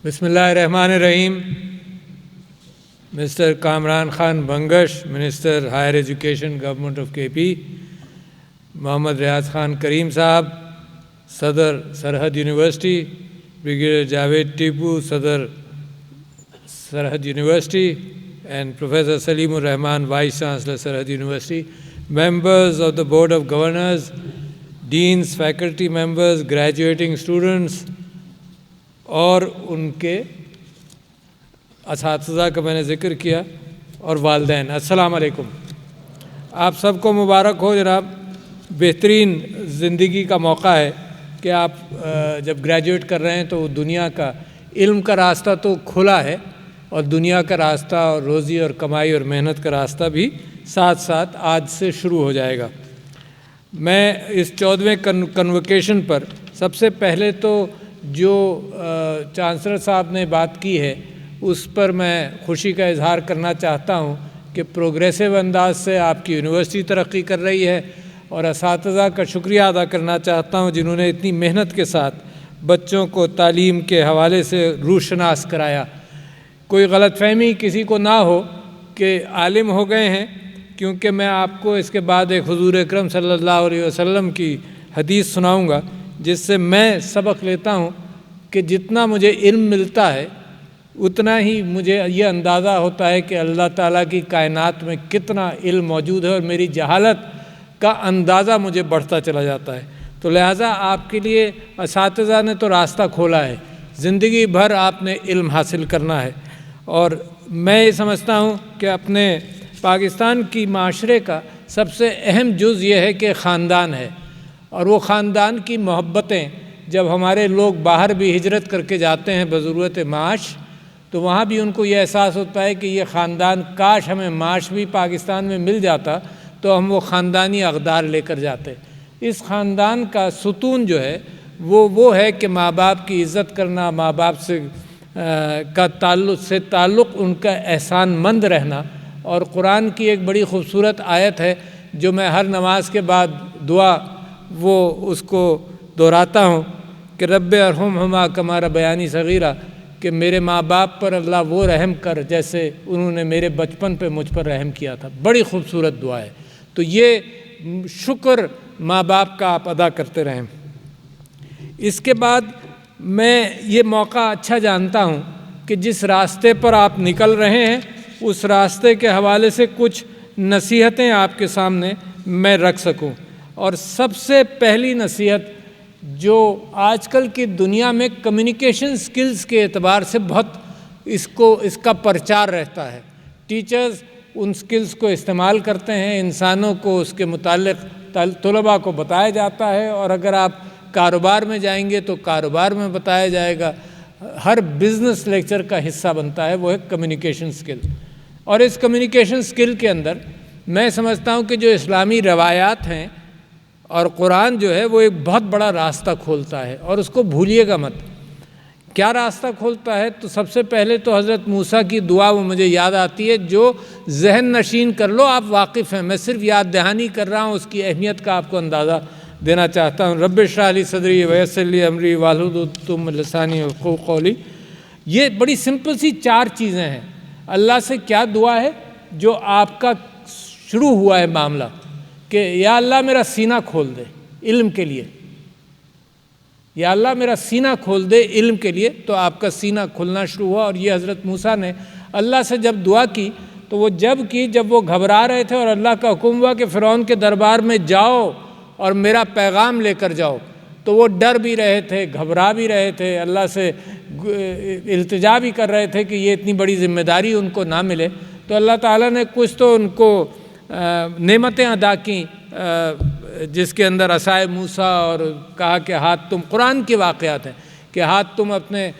Bismillahirrahmanirrahim. Mr. Kamran Khan Bangash, Minister Higher Education, Government of KP, Mohammad Riyaz Khan Kareem Sahab, Sadr Sarhad University, Brigadier Javed Tipu, Sadr Sarhad University, and Professor Salimur Rahman, Vice Chancellor Sarhad University, members of the Board of Governors, deans, faculty members, graduating students, اور ان کے اساتذہ کا میں نے ذکر کیا اور والدین. السلام علیکم. آپ سب کو مبارک ہو جناب. بہترین زندگی کا موقع ہے کہ آپ جب گریجویٹ کر رہے ہیں تو دنیا کا علم کا راستہ تو کھلا ہے اور دنیا کا راستہ اور روزی اور کمائی اور محنت کا راستہ بھی ساتھ ساتھ آج سے شروع ہو جائے گا. میں اس 14ویں کنووکیشن پر سب سے پہلے تو جو چانسلر صاحب نے بات کی ہے اس پر میں خوشی کا اظہار کرنا چاہتا ہوں کہ پروگریسو انداز سے آپ کی یونیورسٹی ترقی کر رہی ہے اور اساتذہ کا شکریہ ادا کرنا چاہتا ہوں جنہوں نے اتنی محنت کے ساتھ بچوں کو تعلیم کے حوالے سے روشناس کرایا. کوئی غلط فہمی کسی کو نہ ہو کہ عالم ہو گئے ہیں، کیونکہ میں آپ کو اس کے بعد ایک حضور اکرم صلی اللہ علیہ وسلم کی حدیث سناؤں گا جس سے میں سبق لیتا ہوں کہ جتنا مجھے علم ملتا ہے اتنا ہی مجھے یہ اندازہ ہوتا ہے کہ اللہ تعالیٰ کی کائنات میں کتنا علم موجود ہے اور میری جہالت کا اندازہ مجھے بڑھتا چلا جاتا ہے. تو لہٰذا آپ کے لیے اساتذہ نے تو راستہ کھولا ہے، زندگی بھر آپ نے علم حاصل کرنا ہے. اور میں یہ سمجھتا ہوں کہ اپنے پاکستان کی معاشرے کا سب سے اہم جز یہ ہے کہ خاندان ہے، اور وہ خاندان کی محبتیں جب ہمارے لوگ باہر بھی ہجرت کر کے جاتے ہیں بضرورت معاش تو وہاں بھی ان کو یہ احساس ہوتا ہے کہ یہ خاندان، کاش ہمیں معاش بھی پاکستان میں مل جاتا تو ہم وہ خاندانی اقدار لے کر جاتے. اس خاندان کا ستون جو ہے وہ ہے کہ ماں باپ کی عزت کرنا، ماں باپ سے تعلق ان کا احسان مند رہنا. اور قرآن کی ایک بڑی خوبصورت آیت ہے جو میں ہر نماز کے بعد دعا اس کو دہراتا ہوں کہ رب ارحمہما کما ربیانی صغیرہ، کہ میرے ماں باپ پر اللہ وہ رحم کر جیسے انہوں نے میرے بچپن پہ مجھ پر رحم کیا تھا. بڑی خوبصورت دعا ہے. تو یہ شکر ماں باپ کا آپ ادا کرتے رہیں. اس کے بعد میں یہ موقع اچھا جانتا ہوں کہ جس راستے پر آپ نکل رہے ہیں اس راستے کے حوالے سے کچھ نصیحتیں آپ کے سامنے میں رکھ سکوں. اور سب سے پہلی نصیحت جو آج کل کی دنیا میں کمیونیکیشن سکلز کے اعتبار سے بہت اس کا پرچار رہتا ہے. ٹیچرز ان سکلز کو استعمال کرتے ہیں، انسانوں کو اس کے متعلق طلباء کو بتایا جاتا ہے، اور اگر آپ کاروبار میں جائیں گے تو کاروبار میں بتایا جائے گا. ہر بزنس لیکچر کا حصہ بنتا ہے وہ ایک کمیونیکیشن سکل. اور اس کمیونیکیشن سکل کے اندر میں سمجھتا ہوں کہ جو اسلامی روایات ہیں اور قرآن جو ہے وہ ایک بہت بڑا راستہ کھولتا ہے، اور اس کو بھولیے گا مت. کیا راستہ کھولتا ہے؟ تو سب سے پہلے تو حضرت موسیٰ کی دعا وہ مجھے یاد آتی ہے جو ذہن نشین کر لو. آپ واقف ہیں، میں صرف یاد دہانی کر رہا ہوں، اس کی اہمیت کا آپ کو اندازہ دینا چاہتا ہوں. رب اشرح لی صدری ویسر لی امری واحلل عقدۃ من لسانی یفقہوا قولی. یہ بڑی سمپل سی 4 چیزیں ہیں. اللہ سے کیا دعا ہے جو آپ کا شروع ہوا ہے معاملہ کہ یا اللہ میرا سینہ کھول دے علم کے لیے، یا اللہ میرا سینہ کھول دے علم کے لیے. تو آپ کا سینہ کھلنا شروع ہوا. اور یہ حضرت موسیٰ نے اللہ سے جب دعا کی تو وہ جب وہ گھبرا رہے تھے اور اللہ کا حکم ہوا کہ فرعون کے دربار میں جاؤ اور میرا پیغام لے کر جاؤ، تو وہ ڈر بھی رہے تھے، گھبرا بھی رہے تھے، اللہ سے التجا بھی کر رہے تھے کہ یہ اتنی بڑی ذمہ داری ان کو نہ ملے. تو اللہ تعالیٰ نے کچھ تو ان کو نعمتیں ادا کیں جس کے اندر عصائے موسیٰ، اور کہا کہ ہاتھ تم، قرآن کے واقعات ہیں کہ ہاتھ تم اپنے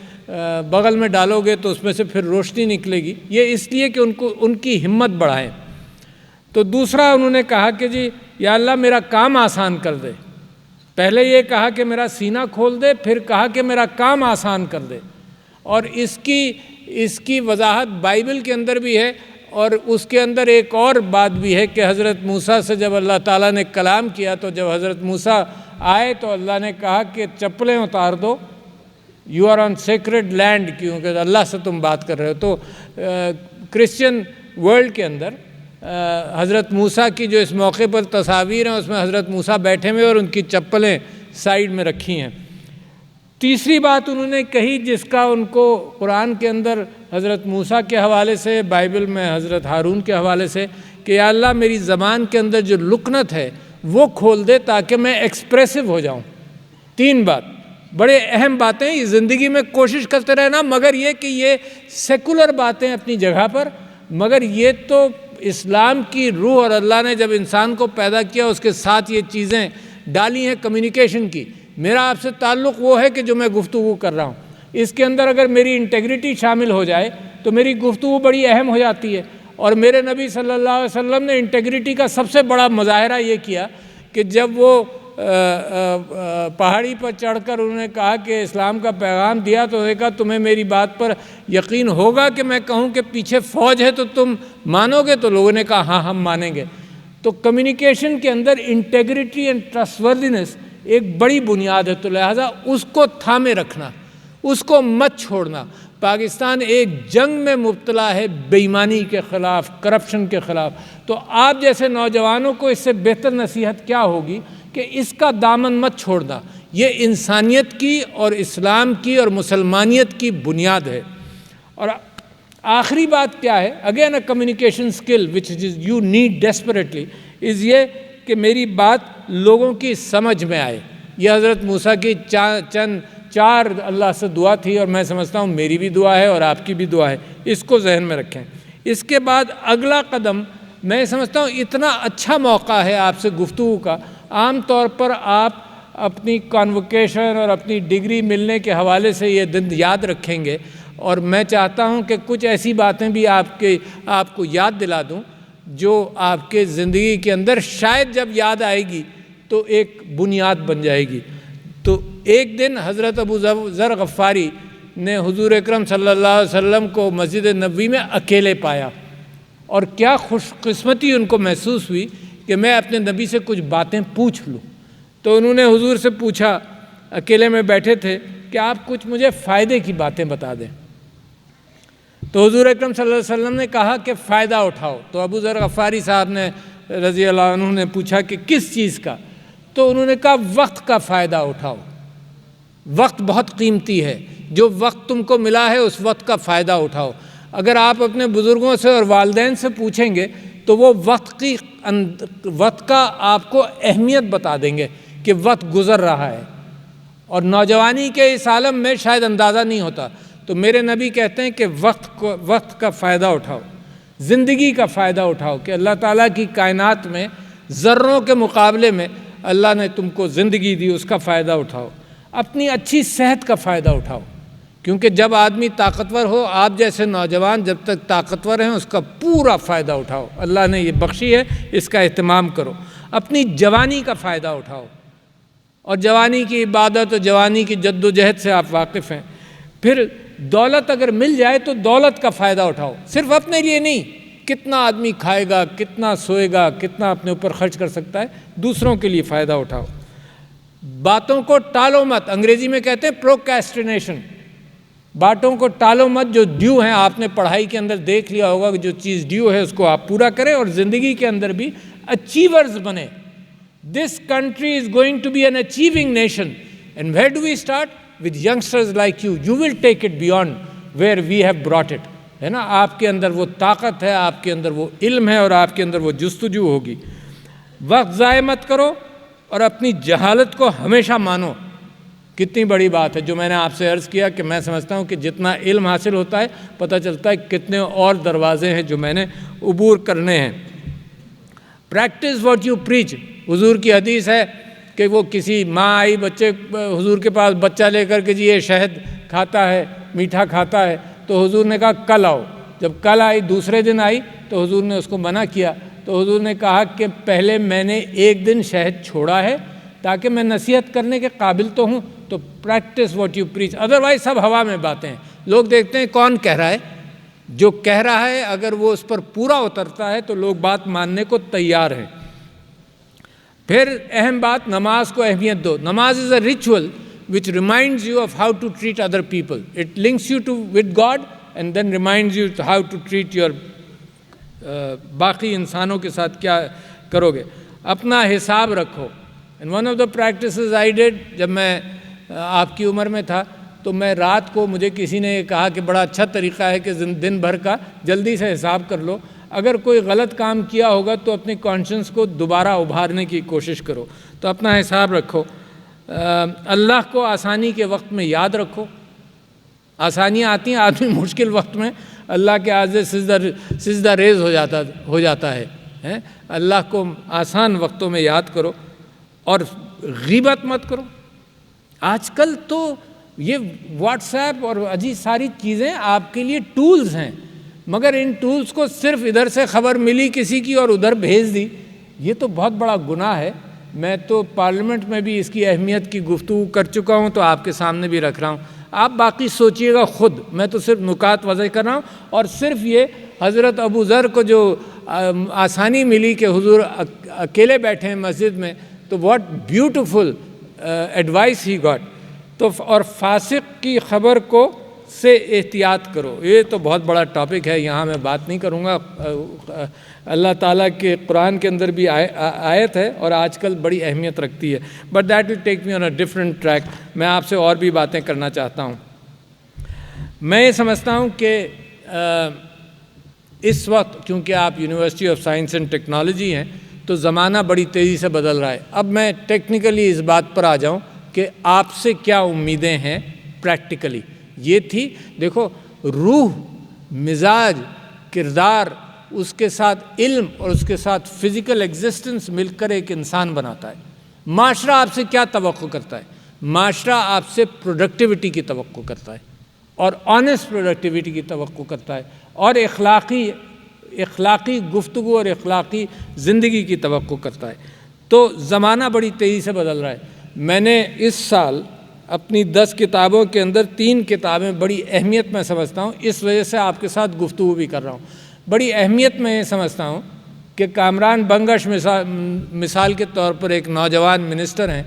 بغل میں ڈالو گے تو اس میں سے پھر روشنی نکلے گی. یہ اس لیے کہ ان کی ہمت بڑھائیں. تو دوسرا انہوں نے کہا کہ جی یا اللہ میرا کام آسان کر دے. پہلے یہ کہا کہ میرا سینہ کھول دے، پھر کہا کہ میرا کام آسان کر دے. اور اس کی وضاحت بائبل کے اندر بھی ہے. اور اس کے اندر ایک اور بات بھی ہے کہ حضرت موسیٰ سے جب اللہ تعالیٰ نے کلام کیا تو جب حضرت موسیٰ آئے تو اللہ نے کہا کہ چپلیں اتار دو you are on sacred land, کیونکہ اللہ سے تم بات کر رہے ہو۔ تو کرسچن ورلڈ کے اندر حضرت موسیٰ کی جو اس موقع پر تصاویر ہیں، اس میں حضرت موسیٰ بیٹھے ہوئے اور ان کی چپلیں سائیڈ میں رکھی ہیں۔ تیسری بات انہوں نے کہی جس کا ان کو قرآن کے اندر حضرت موسیٰ کے حوالے سے، بائبل میں حضرت ہارون کے حوالے سے، کہ یا اللہ میری زبان کے اندر جو لکنت ہے وہ کھول دے تاکہ میں ایکسپریسو ہو جاؤں۔ 3 بات بڑے اہم باتیں، یہ زندگی میں کوشش کرتے رہنا، مگر یہ کہ یہ سیکولر باتیں اپنی جگہ پر، مگر یہ تو اسلام کی روح، اور اللہ نے جب انسان کو پیدا کیا اس کے ساتھ یہ چیزیں ڈالی ہیں کمیونیکیشن کی۔ میرا آپ سے تعلق وہ ہے کہ جو میں گفتگو کر رہا ہوں، اس کے اندر اگر میری انٹیگریٹی شامل ہو جائے تو میری گفتگو بڑی اہم ہو جاتی ہے۔ اور میرے نبی صلی اللہ علیہ وسلم نے انٹیگریٹی کا سب سے بڑا مظاہرہ یہ کیا کہ جب وہ پہاڑی پر چڑھ کر انہوں نے کہا کہ اسلام کا پیغام دیا، تو انہوں نے کہا تمہیں میری بات پر یقین ہوگا کہ میں کہوں کہ پیچھے فوج ہے تو تم مانو گے؟ تو لوگوں نے کہا ہاں ہم مانیں گے۔ تو کمیونیکیشن کے اندر انٹیگریٹی اینڈ ٹرسٹوردینس ایک بڑی بنیاد ہے، تو لہٰذا اس کو تھامے رکھنا، اس کو مت چھوڑنا۔ پاکستان ایک جنگ میں مبتلا ہے بے ایمانی کے خلاف، کرپشن کے خلاف۔ تو آپ جیسے نوجوانوں کو اس سے بہتر نصیحت کیا ہوگی کہ اس کا دامن مت چھوڑنا۔ یہ انسانیت کی اور اسلام کی اور مسلمانیت کی بنیاد ہے۔ اور آخری بات کیا ہے؟ Again a communication skill which you need desperately is یہ کہ میری بات لوگوں کی سمجھ میں آئے۔ یہ حضرت موسیٰ کی چار اللہ سے دعا تھی، اور میں سمجھتا ہوں میری بھی دعا ہے اور آپ کی بھی دعا ہے، اس کو ذہن میں رکھیں۔ اس کے بعد اگلا قدم میں سمجھتا ہوں اتنا اچھا موقع ہے آپ سے گفتگو کا۔ عام طور پر آپ اپنی کانوکیشن اور اپنی ڈگری ملنے کے حوالے سے یہ دن یاد رکھیں گے، اور میں چاہتا ہوں کہ کچھ ایسی باتیں بھی آپ کو یاد دلا دوں جو آپ کے زندگی کے اندر شاید جب یاد آئے گی تو ایک بنیاد بن جائے گی۔ تو ایک دن حضرت ابو ذر غفاری نے حضور اکرم صلی اللہ علیہ وسلم کو مسجد نبوی میں اکیلے پایا، اور کیا خوش قسمتی ان کو محسوس ہوئی کہ میں اپنے نبی سے کچھ باتیں پوچھ لوں۔ تو انہوں نے حضور سے پوچھا، اکیلے میں بیٹھے تھے، کہ آپ کچھ مجھے فائدے کی باتیں بتا دیں۔ تو حضور اکرم صلی اللہ علیہ وسلم نے کہا کہ فائدہ اٹھاؤ۔ تو ابو ذر غفاری صاحب نے رضی اللہ عنہ نے پوچھا کہ کس چیز کا؟ تو انہوں نے کہا وقت کا فائدہ اٹھاؤ، وقت بہت قیمتی ہے، جو وقت تم کو ملا ہے اس وقت کا فائدہ اٹھاؤ۔ اگر آپ اپنے بزرگوں سے اور والدین سے پوچھیں گے تو وہ وقت کا آپ کو اہمیت بتا دیں گے کہ وقت گزر رہا ہے، اور نوجوانی کے اس عالم میں شاید اندازہ نہیں ہوتا۔ تو میرے نبی کہتے ہیں کہ وقت کا فائدہ اٹھاؤ، زندگی کا فائدہ اٹھاؤ، کہ اللہ تعالیٰ کی کائنات میں ذروں کے مقابلے میں اللہ نے تم کو زندگی دی، اس کا فائدہ اٹھاؤ۔ اپنی اچھی صحت کا فائدہ اٹھاؤ، کیونکہ جب آدمی طاقتور ہو، آپ جیسے نوجوان جب تک طاقتور ہیں اس کا پورا فائدہ اٹھاؤ، اللہ نے یہ بخشی ہے، اس کا اہتمام کرو۔ اپنی جوانی کا فائدہ اٹھاؤ، اور جوانی کی عبادت اور جوانی کی جد و جہد سے آپ واقف ہیں۔ پھر دولت اگر مل جائے تو دولت کا فائدہ اٹھاؤ، صرف اپنے لیے نہیں، کتنا آدمی کھائے گا، کتنا سوئے گا، کتنا اپنے اوپر خرچ کر سکتا ہے، دوسروں کے لیے فائدہ اٹھاؤ۔ باتوں کو ٹالو مت، انگریزی میں کہتے ہیں پروکیسٹینیشن، باتوں کو ٹالو مت۔ جو ڈیو ہیں، آپ نے پڑھائی کے اندر دیکھ لیا ہوگا کہ جو چیز ڈیو ہے اس کو آپ پورا کریں، اور زندگی کے اندر بھی اچیورز بنیں۔ This country is going to be an achieving nation, and where do we start? With youngsters like you. You will take it beyond where we have brought it. ہے نا، آپ کے اندر وہ طاقت ہے، آپ کے اندر وہ علم ہے، اور آپ کے اندر وہ جستجو ہوگی۔ وقت ضائع مت کرو، اور اپنی جہالت کو ہمیشہ مانو۔ کتنی بڑی بات ہے جو میں نے آپ سے عرض کیا کہ میں سمجھتا ہوں کہ جتنا علم حاصل ہوتا ہے پتہ چلتا ہے کتنے اور دروازے ہیں جو میں نے عبور کرنے ہیں۔ Practice what you preach. حضور کی حدیث ہے کہ وہ کسی ماں آئی بچے حضور کے پاس بچہ لے کر کہ جی یہ شہد کھاتا ہے، میٹھا کھاتا ہے، تو حضور نے کہا کل آؤ۔ جب کل آئی، دوسرے دن آئی، تو حضور نے اس کو منع کیا۔ تو حضور نے کہا کہ پہلے میں نے ایک دن شہد چھوڑا ہے تاکہ میں نصیحت کرنے کے قابل تو ہوں۔ تو practice what you preach, otherwise سب ہوا میں باتیں ہیں۔ لوگ دیکھتے ہیں کون کہہ رہا ہے، جو کہہ رہا ہے اگر وہ اس پر پورا اترتا ہے تو لوگ بات ماننے کو تیار ہیں۔ پھر اہم بات، نماز کو اہمیت دو۔ نماز از a ritual which reminds you of how to treat other people. It links you with God and then reminds you how to treat your باقی انسانوں کے ساتھ کیا کرو گے. اپنا حساب رکھو. And one of the practices I did جب میں آپ کی عمر میں تھا تو میں رات کو, مجھے کسی نے کہا کہ بڑا اچھا طریقہ ہے کہ دن بھر کا جلدی سے حساب کر لو, اگر کوئی غلط کام کیا ہوگا تو اپنی کانشنس کو دوبارہ ابھارنے کی کوشش کرو. تو اپنا حساب رکھو. اللہ کو آسانی کے وقت میں یاد رکھو. آسانیاں آتی ہیں, آدمی مشکل وقت میں اللہ کے آگے سجدہ ریز ہو جاتا ہے. اللہ کو آسان وقتوں میں یاد کرو اور غیبت مت کرو. آج کل تو یہ واٹس ایپ اور عجیب ساری چیزیں آپ کے لیے ٹولز ہیں, مگر ان ٹولز کو صرف ادھر سے خبر ملی کسی کی اور ادھر بھیج دی, یہ تو بہت بڑا گناہ ہے. میں تو پارلیمنٹ میں بھی اس کی اہمیت کی گفتگو کر چکا ہوں, تو آپ کے سامنے بھی رکھ رہا ہوں. آپ باقی سوچئے گا خود, میں تو صرف نکات وضع کر رہا ہوں. اور صرف یہ حضرت ابو ذر کو جو آسانی ملی کہ حضور اکیلے بیٹھے ہیں مسجد میں, تو what beautiful advice he got. تو اور فاسق کی خبر کو سے احتیاط کرو. یہ تو بہت بڑا ٹاپک ہے, یہاں میں بات نہیں کروں گا. اللہ تعالیٰ کے قرآن کے اندر بھی آیت ہے اور آج کل بڑی اہمیت رکھتی ہے, but that will take me on a different track. میں آپ سے اور بھی باتیں کرنا چاہتا ہوں. میں یہ سمجھتا ہوں کہ اس وقت چونکہ آپ university of science and technology ہیں تو زمانہ بڑی تیزی سے بدل رہا ہے. اب میں ٹیکنیکلی اس بات پر آ جاؤں کہ آپ سے کیا امیدیں ہیں پریکٹیکلی. یہ تھی, دیکھو, روح, مزاج, کردار, اس کے ساتھ علم اور اس کے ساتھ فزیکل ایگزسٹنس مل کر ایک انسان بناتا ہے. معاشرہ آپ سے کیا توقع کرتا ہے؟ معاشرہ آپ سے پروڈکٹیوٹی کی توقع کرتا ہے اور آنیسٹ پروڈکٹیوٹی کی توقع کرتا ہے اور اخلاقی گفتگو اور اخلاقی زندگی کی توقع کرتا ہے. تو زمانہ بڑی تیزی سے بدل رہا ہے. میں نے اس سال اپنی 10 کتابوں کے اندر 3 کتابیں بڑی اہمیت میں سمجھتا ہوں, اس وجہ سے آپ کے ساتھ گفتگو بھی کر رہا ہوں. بڑی اہمیت میں یہ سمجھتا ہوں کہ کامران بنگش مثال کے طور پر ایک نوجوان منسٹر ہیں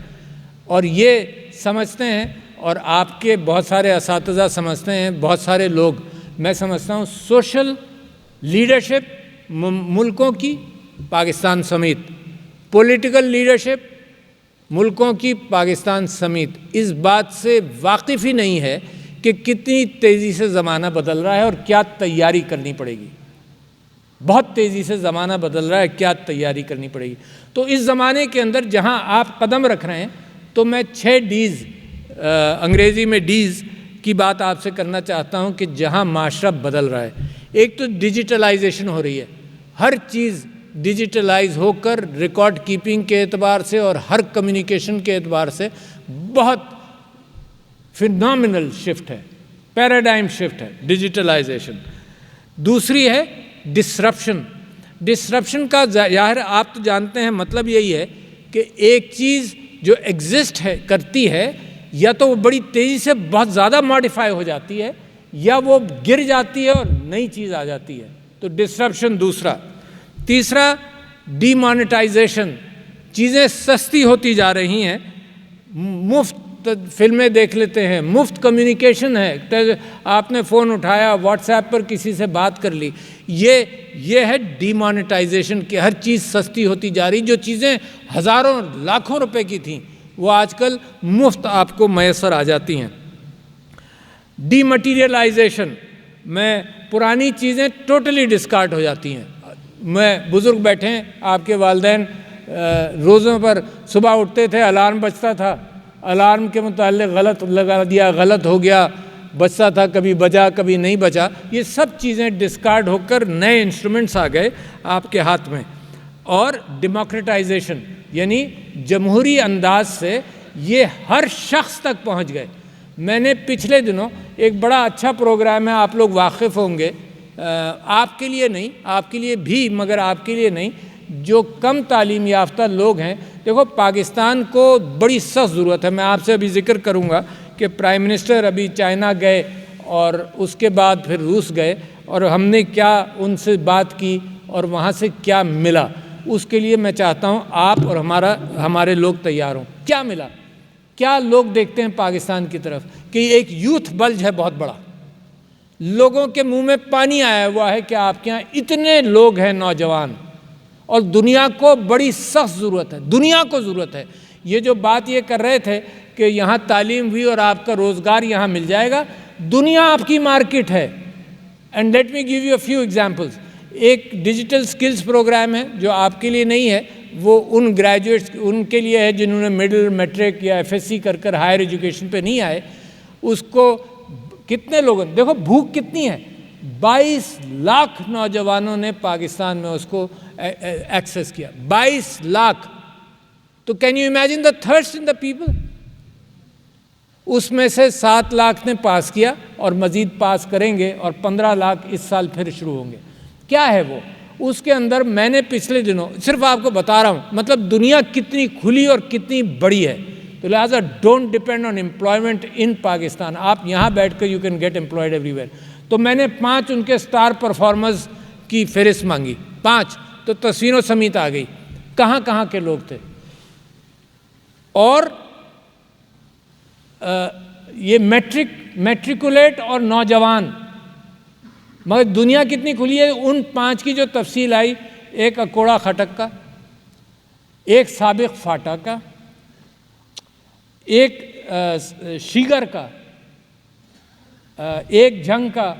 اور یہ سمجھتے ہیں, اور آپ کے بہت سارے اساتذہ سمجھتے ہیں, بہت سارے لوگ, میں سمجھتا ہوں سوشل لیڈرشپ ملکوں کی پاکستان سمیت, پولیٹیکل لیڈرشپ ملکوں کی پاکستان سمیت اس بات سے واقف ہی نہیں ہے کہ کتنی تیزی سے زمانہ بدل رہا ہے اور کیا تیاری کرنی پڑے گی. بہت تیزی سے زمانہ بدل رہا ہے, کیا تیاری کرنی پڑے گی. تو اس زمانے کے اندر جہاں آپ قدم رکھ رہے ہیں, تو میں 6 ڈیز, انگریزی میں ڈیز کی بات آپ سے کرنا چاہتا ہوں کہ جہاں معاشرہ بدل رہا ہے. ایک تو ڈیجیٹلائزیشن ہو رہی ہے, ہر چیز ڈیجیٹلائز ہو کر ریکارڈ کیپنگ کے اعتبار سے اور ہر کمیونیکیشن کے اعتبار سے بہت فینومینل شفٹ ہے, پیراڈائم شفٹ ہے ڈیجیٹلائزیشن. دوسری ہے ڈسرپشن. ڈسرپشن کا ظاہر آپ تو جانتے ہیں مطلب یہی ہے کہ ایک چیز جو ایگزسٹ ہے کرتی ہے, یا تو وہ بڑی تیزی سے بہت زیادہ ماڈیفائی ہو جاتی ہے یا وہ گر جاتی ہے اور نئی چیز آ جاتی ہے. تو ڈسرپشن دوسرا. تیسرا ڈی مانیٹائزیشن. چیزیں سستی ہوتی جا رہی ہیں, مفت فلمیں دیکھ لیتے ہیں, مفت کمیونیکیشن ہے, آپ نے فون اٹھایا واٹس ایپ پر کسی سے بات کر لی. یہ ہے ڈی مانیٹائزیشن کہ ہر چیز سستی ہوتی جا رہی. جو چیزیں ہزاروں لاکھوں روپے کی تھیں وہ آج کل مفت آپ کو میسر آ جاتی ہیں. ڈی مٹیریلائزیشن میں پرانی چیزیں ٹوٹلی ڈسکارڈ ہو جاتی ہیں. میں بزرگ بیٹھے ہیں, آپ کے والدین روزوں پر صبح اٹھتے تھے, الارم بجتا تھا, الارم کے متعلق غلط لگا دیا, غلط ہو گیا, بجتا تھا, کبھی بجا کبھی نہیں بجا. یہ سب چیزیں ڈسکارڈ ہو کر نئے انسٹرومنٹس آ گئے آپ کے ہاتھ میں. اور ڈیموکریٹائزیشن یعنی جمہوری انداز سے یہ ہر شخص تک پہنچ گئے. میں نے پچھلے دنوں ایک بڑا اچھا پروگرام ہے, آپ لوگ واقف ہوں گے, آپ کے لیے نہیں, آپ کے لیے بھی مگر آپ کے لیے نہیں, جو کم تعلیم یافتہ لوگ ہیں. دیکھو پاکستان کو بڑی سخت ضرورت ہے. میں آپ سے ابھی ذکر کروں گا کہ پرائم منسٹر ابھی چائنا گئے اور اس کے بعد پھر روس گئے, اور ہم نے کیا ان سے بات کی اور وہاں سے کیا ملا. اس کے لیے میں چاہتا ہوں آپ اور ہمارے لوگ تیار ہوں. کیا ملا؟ کیا لوگ دیکھتے ہیں پاکستان کی طرف کہ ایک یوتھ بلج ہے بہت بڑا. لوگوں کے منہ میں پانی آیا ہوا ہے کہ آپ کے یہاں اتنے لوگ ہیں نوجوان, اور دنیا کو بڑی سخت ضرورت ہے, دنیا کو ضرورت ہے. یہ جو بات یہ کر رہے تھے کہ یہاں تعلیم ہوئی اور آپ کا روزگار یہاں مل جائے گا, دنیا آپ کی مارکیٹ ہے. And let me give you a few examples. ایک ڈیجیٹل سکلز پروگرام ہے جو آپ کے لیے نہیں ہے, وہ ان گریجویٹس ان کے لیے ہے جنہوں نے مڈل, میٹرک یا ایف ایس سی کر ہائر ایجوکیشن پہ نہیں آئے. اس کو کتنے لوگوں, دیکھو بھوک کتنی ہے, 22 لاکھ نوجوانوں نے پاکستان میں اس کو ایکسیس کیا, 22 لاکھ. تو can you imagine the thirst in the people. اس میں سے 7 لاکھ نے پاس کیا اور مزید پاس کریں گے, اور 15 لاکھ اس سال پھر شروع ہوں گے. کیا ہے وہ اس کے اندر؟ میں نے پچھلے دنوں صرف آپ کو بتا رہا ہوں, مطلب دنیا کتنی کھلی اور کتنی بڑی ہے. تو لہٰذا don't depend on employment in Pakistan. آپ یہاں بیٹھ کر you can get employed everywhere. تو میں نے 5 ان کے سٹار پرفارمرز کی فہرست مانگی, 5 تو تصویروں سمیت آ گئی کہاں کہاں کے لوگ تھے. اور یہ میٹریکولیٹ اور نوجوان, مگر دنیا کتنی کھلی ہے. ان 5 کی جو تفصیل آئی, ایک اکوڑا خٹک کا, ایک سابق فاٹا کا, ایک شیگر کا, ایک جھنگ کا,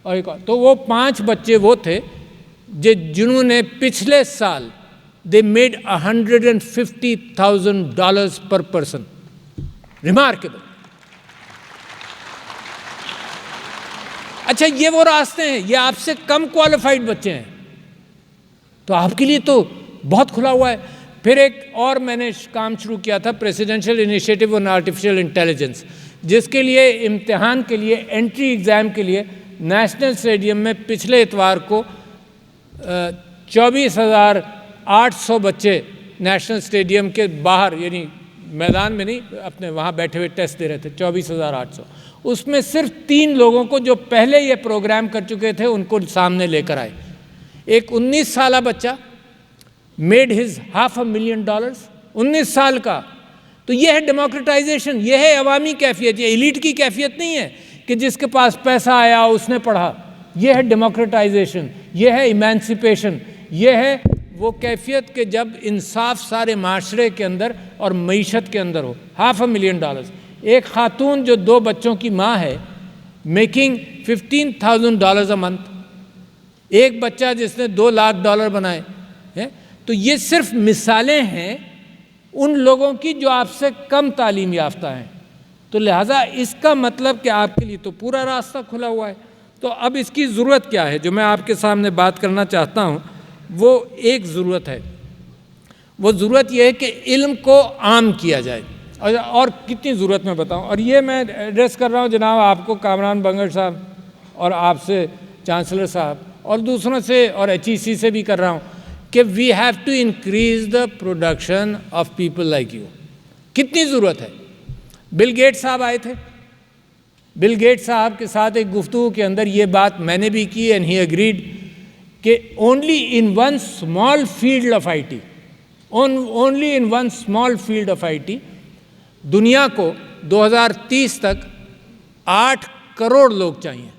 اور ایک. تو وہ 5 بچے وہ تھے جنہوں نے پچھلے سال they made $150,000 per person. Remarkable. اچھا, یہ وہ راستے ہیں, یہ آپ سے کم کوالیفائڈ بچے ہیں, تو آپ کے لیے تو بہت کھلا ہوا ہے. پھر ایک اور میں نے کام شروع کیا تھا, پریزیڈنشل انیشیٹو آن آرٹیفیشل انٹیلیجنس, جس کے لیے امتحان کے لیے, انٹری ایگزام کے لیے نیشنل اسٹیڈیم میں پچھلے اتوار کو 24,800 بچے نیشنل اسٹیڈیم کے باہر, یعنی میدان میں نہیں, اپنے وہاں بیٹھے ہوئے ٹیسٹ دے رہے تھے. 24,800. اس میں صرف 3 لوگوں کو جو پہلے یہ پروگرام کر چکے تھے ان کو سامنے لے کر آئے. ایک 19 سالہ بچہ میڈ ہز $500,000, 19 سال کا. تو یہ ہے ڈیموکریٹائزیشن, یہ ہے عوامی کیفیت. یہ ایلیٹ کی کیفیت نہیں ہے کہ جس کے پاس پیسہ آیا اس نے پڑھا. یہ ہے ڈیموکریٹائزیشن, یہ ہے ایمانسپیشن, یہ ہے وہ کیفیت کہ جب انصاف سارے معاشرے کے اندر اور معیشت کے اندر ہو. $500,000. ایک خاتون جو 2 بچوں کی ماں ہے, میکنگ $15,000 a month. ایک بچہ جس نے $2 لاکھ بنائے ہیں. تو یہ صرف مثالیں ہیں ان لوگوں کی جو آپ سے کم تعلیم یافتہ ہیں. تو لہٰذا اس کا مطلب کہ آپ کے لیے تو پورا راستہ کھلا ہوا ہے. تو اب اس کی ضرورت کیا ہے جو میں آپ کے سامنے بات کرنا چاہتا ہوں, وہ ایک ضرورت ہے. وہ ضرورت یہ ہے کہ علم کو عام کیا جائے. اور کتنی ضرورت میں بتاؤں, اور یہ میں ایڈریس کر رہا ہوں جناب آپ کو, کامران بنگڑ صاحب, اور آپ سے چانسلر صاحب, اور دوسروں سے, اور HEC سے بھی کر رہا ہوں, کہ we have to increase the production of people like you. کتنی ضرورت ہے. بل گیٹ صاحب آئے تھے, بل گیٹ صاحب کے ساتھ ایک گفتگو کے اندر یہ بات میں نے بھی کی, اینڈ ہی اگریڈ, کہ only in one small field of IT, only in one small field of IT, دنیا کو 2030 تک 8 کروڑ لوگ چاہیے.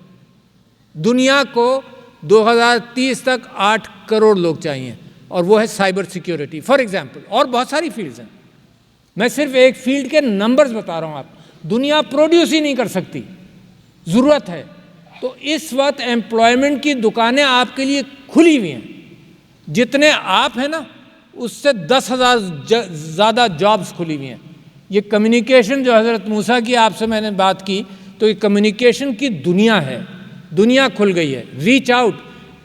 دنیا کو 2030 تک 8 کروڑ لوگ چاہیے, اور وہ ہے سائبر سیکیورٹی فار ایگزامپل, اور بہت ساری فیلڈز ہیں. میں صرف ایک فیلڈ کے نمبرز بتا رہا ہوں. آپ دنیا پروڈیوس ہی نہیں کر سکتی, ضرورت ہے. تو اس وقت ایمپلائمنٹ کی دکانیں آپ کے لیے کھلی ہوئی ہیں. جتنے آپ ہیں نا, اس سے 10,000 زیادہ جابز کھلی ہوئی ہیں. یہ کمیونیکیشن جو حضرت موسیٰ کی آپ سے میں نے بات کی, تو یہ کمیونیکیشن کی دنیا ہے, دنیا کھل گئی ہے. Reach out.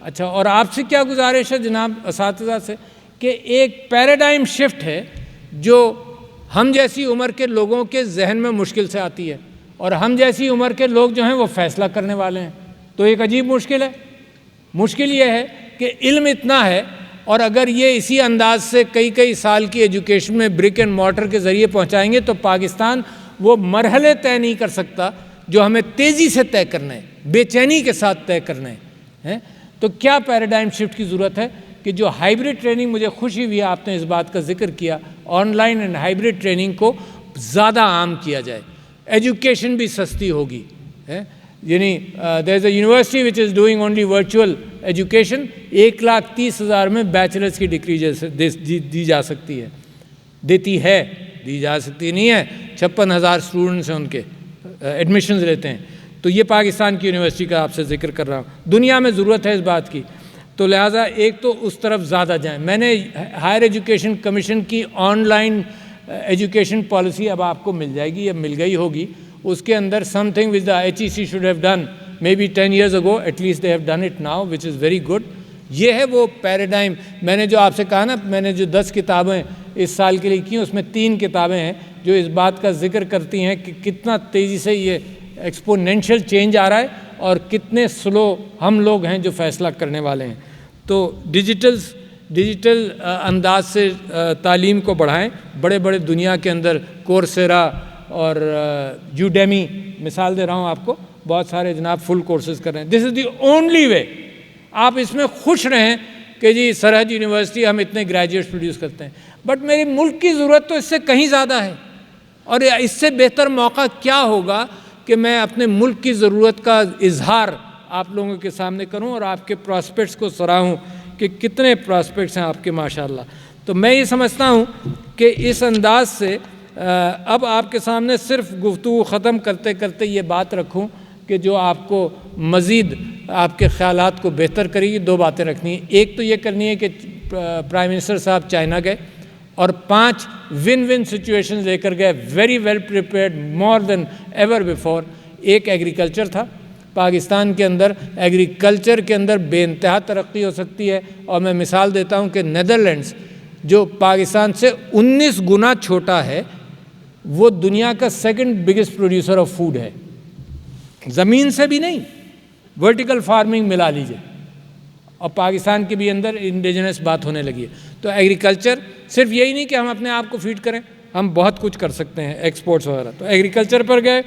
اچھا, اور آپ سے کیا گزارش ہے جناب اساتذہ سے, کہ ایک پیراڈائم شفٹ ہے جو ہم جیسی عمر کے لوگوں کے ذہن میں مشکل سے آتی ہے, اور ہم جیسی عمر کے لوگ جو ہیں وہ فیصلہ کرنے والے ہیں. تو ایک عجیب مشکل ہے. مشکل یہ ہے کہ علم اتنا ہے, اور اگر یہ اسی انداز سے کئی سال کی ایجوکیشن میں برک اینڈ مارٹر کے ذریعے پہنچائیں گے تو پاکستان وہ مرحلے طے نہیں کر سکتا جو ہمیں تیزی سے طے کرنا ہے, بے چینی کے ساتھ طے کرنا ہے. تو کیا پیراڈائم شفٹ کی ضرورت ہے کہ جو ہائیبرڈ ٹریننگ, مجھے خوشی ہوئی آپ نے اس بات کا ذکر کیا, on line and hybrid training کو زیادہ عام کیا جائے. ایجوکیشن بھی سستی ہوگی. یعنی there is a university which is doing only virtual education. 1,30,000 میں بیچلرس کی ڈگری دی جا سکتی ہے. دی جا سکتی نہیں ہے. 56,000 اسٹوڈنٹس ہیں ان کے ایڈمیشنز لیتے ہیں. تو یہ پاکستان کی یونیورسٹی کا آپ سے ذکر کر رہا ہوں. دنیا میں ضرورت ہے اس بات کی. تو لہٰذا ایک تو اس طرف زیادہ جائیں. میں نے ہائر ایجوکیشن کمیشن کی آن لائن ایجوکیشن پالیسی اب آپ کو مل جائے گی یا مل گئی ہوگی. اس کے اندر something which the HEC should have done maybe 10 years ago, at least they have done it now, which is very good. یہ ہے وہ پیراڈائم. میں نے جو آپ سے کہا نا, میں نے جو 10 کتابیں اس سال کے لیے کی اس میں 3 کتابیں ہیں جو اس بات کا ذکر کرتی ہیں کہ کتنا تیزی سے یہ ایکسپونینشیل چینج آ رہا ہے اور کتنے سلو ہم لوگ ہیں جو فیصلہ کرنے والے ہیں. تو ڈیجیٹل انداز سے تعلیم کو بڑھائیں. بڑے بڑے دنیا کے اندر کورسیرا اور یوڈیمی مثال دے رہا ہوں آپ کو, بہت سارے جناب فل کورسز کر رہے ہیں. دس از دی اونلی وے. آپ اس میں خوش رہیں کہ جی سرحد یونیورسٹی ہم اتنے گریجویٹس پروڈیوس کرتے ہیں, بٹ میرے ملک کی ضرورت تو اس سے کہیں زیادہ ہے. اور اس سے بہتر موقع کیا ہوگا کہ میں اپنے ملک کی ضرورت کا اظہار آپ لوگوں کے سامنے کروں اور آپ کے پراسپیکٹس کو سراہوں کہ کتنے پراسپیکٹس ہیں آپ کے ماشاءاللہ. تو میں یہ سمجھتا ہوں کہ اس انداز سے اب آپ کے سامنے صرف گفتگو ختم کرتے کرتے یہ بات رکھوں کہ جو آپ کو مزید آپ کے خیالات کو بہتر کرے گی. 2 باتیں رکھنی ہیں. ایک تو یہ کرنی ہے کہ پرائم منسٹر صاحب چائنا گئے اور 5 ون سچویشن لے کر گئے, ویری ویل پریپیئرڈ, مور دین ایور بیفور. ایک ایگریکلچر تھا. پاکستان کے اندر ایگریکلچر کے اندر بے انتہا ترقی ہو سکتی ہے. اور میں مثال دیتا ہوں کہ نیدرلینڈز جو پاکستان سے 19 گنا چھوٹا ہے, وہ دنیا کا 2nd biggest producer of food ہے. زمین سے بھی نہیں, ورٹیکل فارمنگ ملا لیجئے. اور پاکستان کے بھی اندر انڈیجنس بات ہونے لگی ہے. تو ایگریکلچر صرف یہی نہیں کہ ہم اپنے آپ کو فیڈ کریں, ہم بہت کچھ کر سکتے ہیں, ایکسپورٹس وغیرہ. تو ایگریکلچر پر گئے.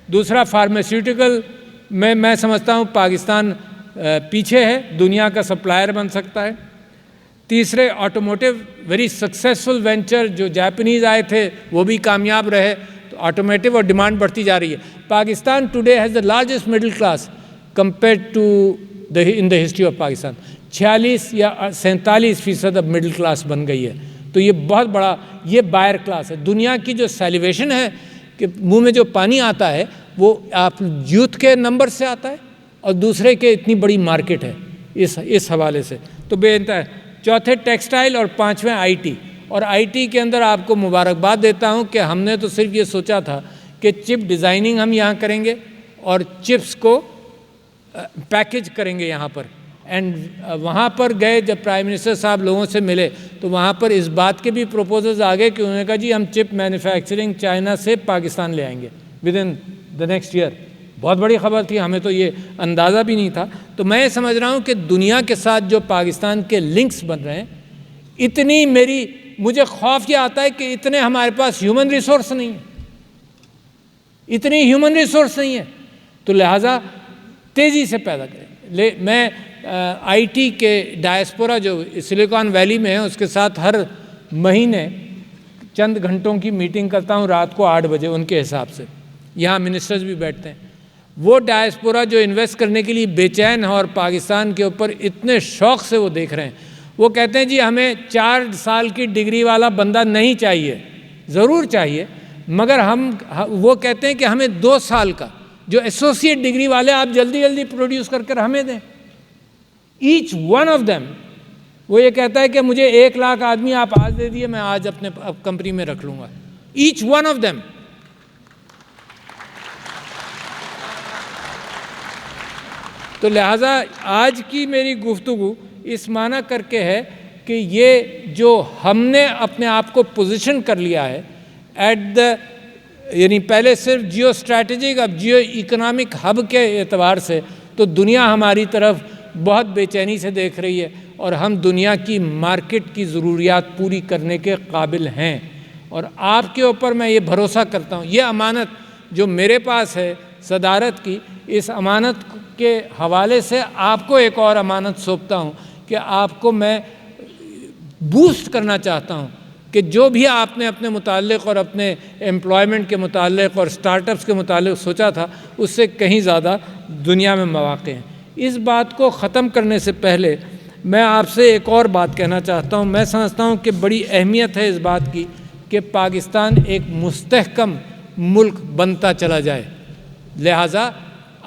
دوسرا فارماسیوٹیکل میں سمجھتا ہوں پاکستان پیچھے ہے, دنیا کا سپلائر بن سکتا ہے. تیسرے آٹوموٹیو, ویری سکسیسفل وینچر, جو جاپنیز آئے تھے وہ بھی کامیاب رہے. تو آٹومیٹو اور ڈیمانڈ بڑھتی جا رہی ہے. Pakistan today has the largest middle class compared to in the history of Pakistan. 46 یا 47% اب مڈل کلاس بن گئی ہے. تو یہ بہت بڑا, یہ بائر کلاس ہے. دنیا کی جو سیلیویشن ہے کہ منہ میں جو پانی آتا ہے وہ آپ یوتھ کے نمبر سے آتا ہے, اور دوسرے کے اتنی بڑی مارکیٹ ہے اس حوالے سے. تو بے انتہا. چوتھے ٹیکسٹائل اور 5ویں IT. اور IT کے اندر آپ کو مبارکباد دیتا ہوں کہ ہم نے تو صرف یہ سوچا تھا کہ چپ ڈیزائننگ ہم یہاں کریں گے اور چپس کو پیکج کریں گے یہاں پر. اینڈ وہاں پر گئے جب پرائم منسٹر صاحب لوگوں سے ملے تو وہاں پر اس بات کے بھی پروپوزلز آ گئے کہ انہوں نے کہا جی ہم چپ مینوفیکچرنگ چائنا سے پاکستان لے آئیں گے within the next year. بہت بڑی خبر تھی, ہمیں تو یہ اندازہ بھی نہیں تھا. تو میں یہ سمجھ رہا ہوں کہ دنیا کے ساتھ جو پاکستان کے لنکس بن رہے ہیں, اتنی مجھے خوف یہ آتا ہے کہ اتنے ہمارے پاس ہیومن ریسورس نہیں ہے. تو لہٰذا تیزی سے پیدا کریں. میں IT کے ڈائسپورا جو سلیکان ویلی میں ہے اس کے ساتھ ہر مہینے چند گھنٹوں کی میٹنگ کرتا ہوں رات کو 8 بجے ان کے حساب سے. یہاں منسٹرز بھی بیٹھتے ہیں. وہ ڈائسپورا جو انویسٹ کرنے کے لیے بے چین ہے اور پاکستان کے اوپر اتنے شوق سے وہ دیکھ رہے ہیں, وہ کہتے ہیں جی ہمیں 4 سال کی ڈگری والا بندہ نہیں چاہیے, ضرور چاہیے, مگر وہ کہتے ہیں کہ ہمیں 2 سال کا جو ایسوسیٹ ڈگری والے آپ جلدی پروڈیوس کر ہمیں دیں. ایچ ون آف دیم, وہ یہ کہتا ہے کہ مجھے 1 لاکھ آدمی آپ آج دے دیے, میں آج اپنے کمپنی میں رکھ لوں گا. Each one of them. تو لہٰذا آج کی میری گفتگو اس معنی کر کے ہے کہ یہ جو ہم نے اپنے آپ کو پوزیشن کر لیا ہے یعنی پہلے صرف جیو اسٹریٹجک, اب جیو اکنامک ہب کے اعتبار سے, تو دنیا ہماری طرف بہت بے چینی سے دیکھ رہی ہے اور ہم دنیا کی مارکیٹ کی ضروریات پوری کرنے کے قابل ہیں. اور آپ کے اوپر میں یہ بھروسہ کرتا ہوں, یہ امانت جو میرے پاس ہے صدارت کی, اس امانت کے حوالے سے آپ کو ایک اور امانت سونپتا ہوں کہ آپ کو میں بوسٹ کرنا چاہتا ہوں کہ جو بھی آپ نے اپنے متعلق اور اپنے ایمپلائمنٹ کے متعلق اور سٹارٹ اپس کے متعلق سوچا تھا اس سے کہیں زیادہ دنیا میں مواقع ہیں۔ اس بات کو ختم کرنے سے پہلے میں آپ سے ایک اور بات کہنا چاہتا ہوں۔ میں سمجھتا ہوں کہ بڑی اہمیت ہے اس بات کی کہ پاکستان ایک مستحکم ملک بنتا چلا جائے، لہٰذا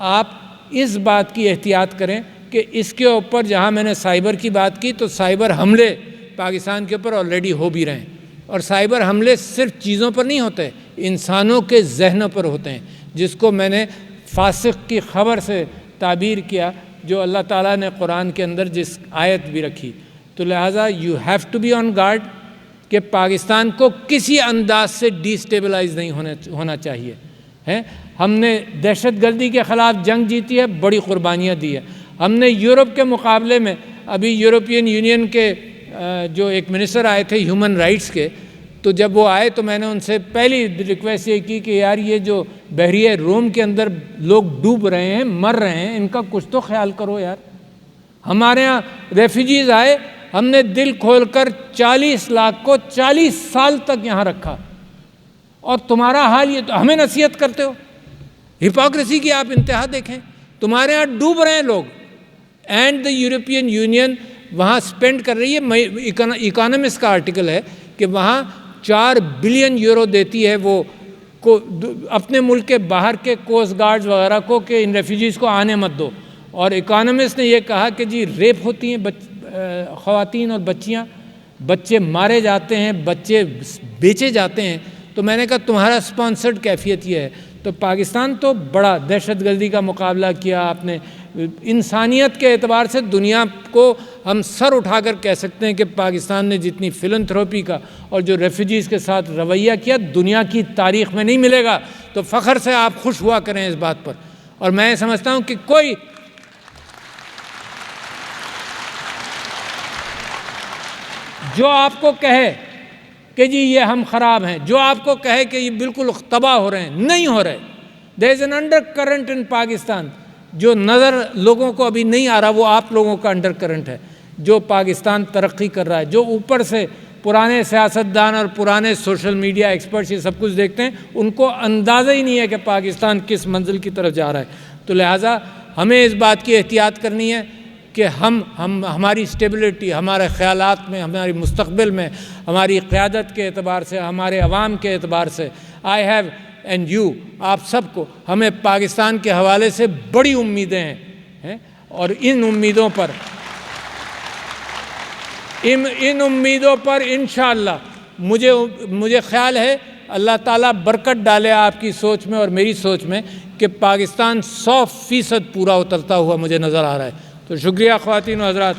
آپ اس بات کی احتیاط کریں کہ اس کے اوپر، جہاں میں نے سائبر کی بات کی، تو سائبر حملے پاکستان کے اوپر آلریڈی ہو بھی رہے ہیں، اور سائبر حملے صرف چیزوں پر نہیں ہوتے، انسانوں کے ذہنوں پر ہوتے ہیں، جس کو میں نے فاسق کی خبر سے تعبیر کیا، جو اللہ تعالیٰ نے قرآن کے اندر جس آیت بھی رکھی۔ تو لہٰذا you have to be on guard کہ پاکستان کو کسی انداز سے ڈی اسٹیبلائز نہیں ہونا چاہیے ہے۔ ہم نے دہشت گردی کے خلاف جنگ جیتی ہے، بڑی قربانیاں دی ہے۔ ہم نے یورپ کے مقابلے میں، ابھی یورپین یونین کے جو ایک منسٹر آئے تھے ہیومن رائٹس کے، تو جب وہ آئے تو میں نے ان سے پہلی ریکویسٹ یہ کی کہ یار یہ جو بحیرہ روم کے اندر لوگ ڈوب رہے ہیں، مر رہے ہیں، ان کا کچھ تو خیال کرو یار۔ ہمارے ہاں ریفیوجیز آئے، ہم نے دل کھول کر 40 لاکھ کو 40 سال تک یہاں رکھا، اور تمہارا حال یہ، تو ہمیں نصیحت کرتے ہو۔ ہپوکریسی کی آپ انتہا دیکھیں، تمہارے ہاں ڈوب رہے ہیں لوگ، اینڈ دا یورپین یونین وہاں سپینڈ کر رہی ہے۔ اکانومسٹ کا آرٹیکل ہے کہ وہاں 4 بلین یورو دیتی ہے وہ اپنے ملک کے باہر کے کوسٹ گارڈز وغیرہ کو کہ ان ریفیوجیز کو آنے مت دو۔ اور اکانومسٹ نے یہ کہا کہ جی ریپ ہوتی ہیں خواتین اور بچیاں، بچے مارے جاتے ہیں، بچے بیچے جاتے ہیں۔ تو میں نے کہا تمہارا سپانسرڈ کیفیت یہ ہے۔ تو پاکستان تو بڑا دہشت گردی کا مقابلہ کیا آپ نے، انسانیت کے اعتبار سے دنیا کو ہم سر اٹھا کر کہہ سکتے ہیں کہ پاکستان نے جتنی فلنتھروپی کا اور جو ریفیوجیز کے ساتھ رویہ کیا دنیا کی تاریخ میں نہیں ملے گا۔ تو فخر سے آپ خوش ہوا کریں اس بات پر۔ اور میں سمجھتا ہوں کہ کوئی جو آپ کو کہے کہ جی یہ ہم خراب ہیں، جو آپ کو کہے کہ یہ بالکل تباہ ہو رہے ہیں، نہیں ہو رہے۔ There is an undercurrent in Pakistan, جو نظر لوگوں کو ابھی نہیں آ رہا، وہ آپ لوگوں کا انڈر کرنٹ ہے، جو پاکستان ترقی کر رہا ہے۔ جو اوپر سے پرانے سیاستدان اور پرانے سوشل میڈیا ایکسپرٹس یہ سب کچھ دیکھتے ہیں، ان کو اندازہ ہی نہیں ہے کہ پاکستان کس منزل کی طرف جا رہا ہے۔ تو لہٰذا ہمیں اس بات کی احتیاط کرنی ہے کہ ہماری اسٹیبلٹی، ہمارے خیالات میں، ہماری مستقبل میں، ہماری قیادت کے اعتبار سے، ہمارے عوام کے اعتبار سے، آئی ہیو اینڈ یو، آپ سب کو، ہمیں پاکستان کے حوالے سے بڑی امیدیں ہیں، اور ان امیدوں پر انشاءاللہ مجھے خیال ہے اللہ تعالیٰ برکت ڈالے آپ کی سوچ میں اور میری سوچ میں کہ پاکستان 100% پورا اترتا ہوا مجھے نظر آ رہا ہے۔ تو شکریہ خواتین و حضرات۔